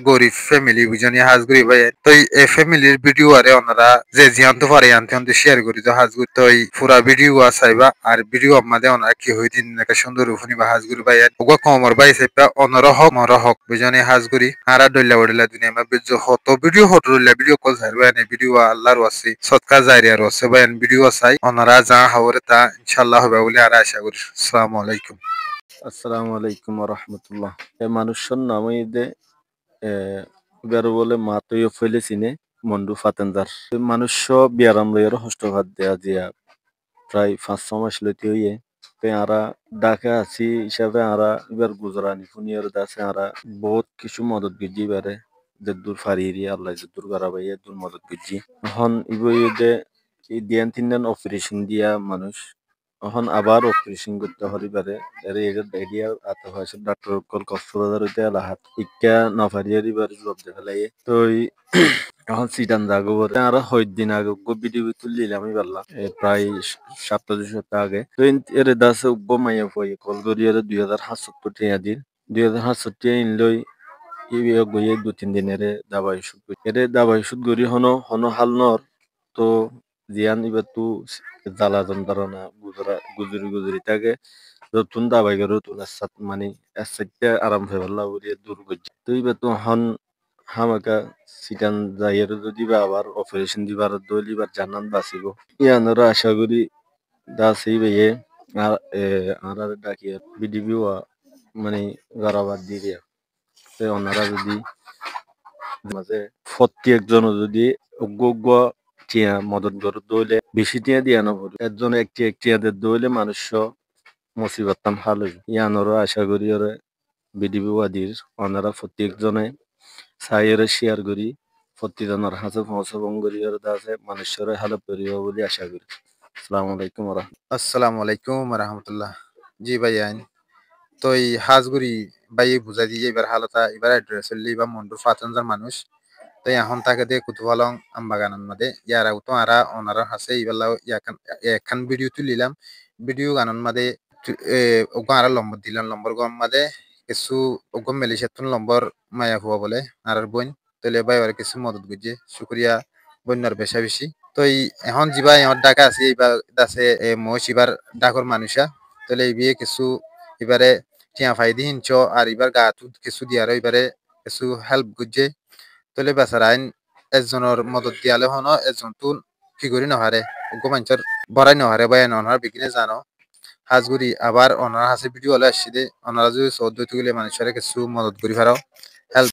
গরিব ফ্যামিলি বুঝানি হাজগুড়ি ভাই তো এই ফ্যামিলির ভিডিও আরে ওনারা যে জিয়ান্ত পারে আনতে শেয়ার করি তো হাজগুড়ি তো পুরা ভিডিও চাইবা আর ভিডিও আমাদের ওনারা কি হইতিন একটা সুন্দর উফনি বা হাজগুড়ি ভাই ওগা কমর ভাই চাইবা অনরা হক মর হক বুঝানি হাজগুড়ি হারা ডইলা ওড়িলা দুনিয়া মা বিজ হত ভিডিও হত রইলা ভিডিও কল ছাড়বা এনে ভিডিও আল্লাহর ওয়াসি সদকা জারিয়ার ওয়াসি ভাই ভিডিও চাই ওনারা যা হাওরে তা ইনশাআল্লাহ হবে বলে আর আশা করি আসসালামু আলাইকুম। আসসালামু আলাইকুম রহমতুল্লাহ। এ মানুষের নামই দে বেরো বলে মাতইও ফেলে চিনে মন্ডু ফাতেন্দার মানুষ বিয়ারাম লইয়ের হস্তঘাত দেয়া দিয়া প্রায় 5-6 মাস লইতে হইয়ে তে আরা ডাকে আছি হিসাবে আরা এবার গুজরানি ফুনিয়র দাসে আরা বহুত কিছু মদত গিজি বারে যে দূর ফারিরি আল্লাহ যে দূর গারাবাইয়ে দূর মদত গিজি এখন ইবই দে দিয়ান তিনজন অপারেশন দিয়া মানুষ এখন আবার অপারেশন করতে হরিবারে এর এর আইডিয়া আতে হয়েছে ডাক্তার কল কক্সবাজার হইতে লাহাত ইক্কা নাফারিয়ার এবার জব দেখালাই তো এখন সিটান জাগো বলে আর দিন আগে ভিডিও তুললিলাম আমি পারলাম প্রায় 7-2 সপ্তাহ আগে তো এর দাসে উব্ব মাইয়া পই কল করি এর 2770 টাকা দিন 2770 টাকা ইনলই ইয়ে গইয়ে 2-3 দিনের দাবাই ওষুধ এর দাবাই ওষুধ গরি হনো হনো হাল নর তো জিয়ান ইবার তু জ্বালা যন্ত্রণা গুজরি গুজরি থাকে যতুন দাবাই গরো তুন সাত মানে এসে আরাম হয়ে ভাল্লা বলিয়ে দূর করছে তো ইবার তো হন হামাকা সিটান যাইয়ের যদি বা আবার অপারেশন দিবার দলিবার জানান বাঁচিব ইয়ানোর আশা করি দাসই বেয়ে আর ডাকিয়ে বিডিবিও মানে গারাবাদ দিয়ে ওনারা যদি মাঝে প্রত্যেকজন যদি অজ্ঞ টিয়া মদত গড় দইলে বেশি টিয়া দিয়া নপড়ে একজন একটিয়াদের দইলে মানুষ মুসিবতাম হাল হইব ইয়ানোরও আশা করি ওরে বিডিবি ওয়াদির ওনারা প্রত্যেকজনে সাইয়ের শেয়ার করি প্রত্যেকজনের হাতে পৌঁছাবন করি ওর দাসে মানুষের হেল্প করিব বলে আশা করি। আসসালামু আলাইকুম আসসালামু আলাইকুম রহমতুল্লাহ। জি ভাইয়ান তো এই হাজগুড়ি ভাই বুঝাই দিয়ে এবার হালতা এবার অ্যাড্রেস হলি বা মন্ডু ফাতনজার মানুষ তো এখন তাকে দিয়ে কুতুফালং আমবাগানের মধ্যে ইয়ারা তো আরা ওনারা হাসে এবার এখন ভিডিও তুলিলাম ভিডিও গানের মধ্যে ওগো আরা নম্বর দিলাম নম্বর গম মাঝে কিছু ওগো মেলিশাতুন নম্বর মায়া হওয়া বলে আর বোন তাহলে ভাই আর কিছু মদত বুঝছে শুক্রিয়া বন্যার বেশা বেশি তো এই এখন যিবা ইহর ডাকা আছে এইবার আছে মহিষ এবার ডাকর মানুষা তাহলে এই বিয়ে কিছু এবারে টিয়া ফাইদি হিনচ আর এবার গা কিছু দিয়ারও এবারে কিছু হেল্প গুজে তাহলে বেচারা আইন একজনের মদত দিয়ালে হন একজন তুন কি করি নহারে ওগো মানুষের বড়াই নহারে বা অনার বিকিনে জানো হাজগুড়ি আবার ওনার হাসে ভিডিও হলে আসছি দে ওনারা যদি চৌদ্দ তুলে মানুষের কিছু মদত করি ফেরাও হেল্প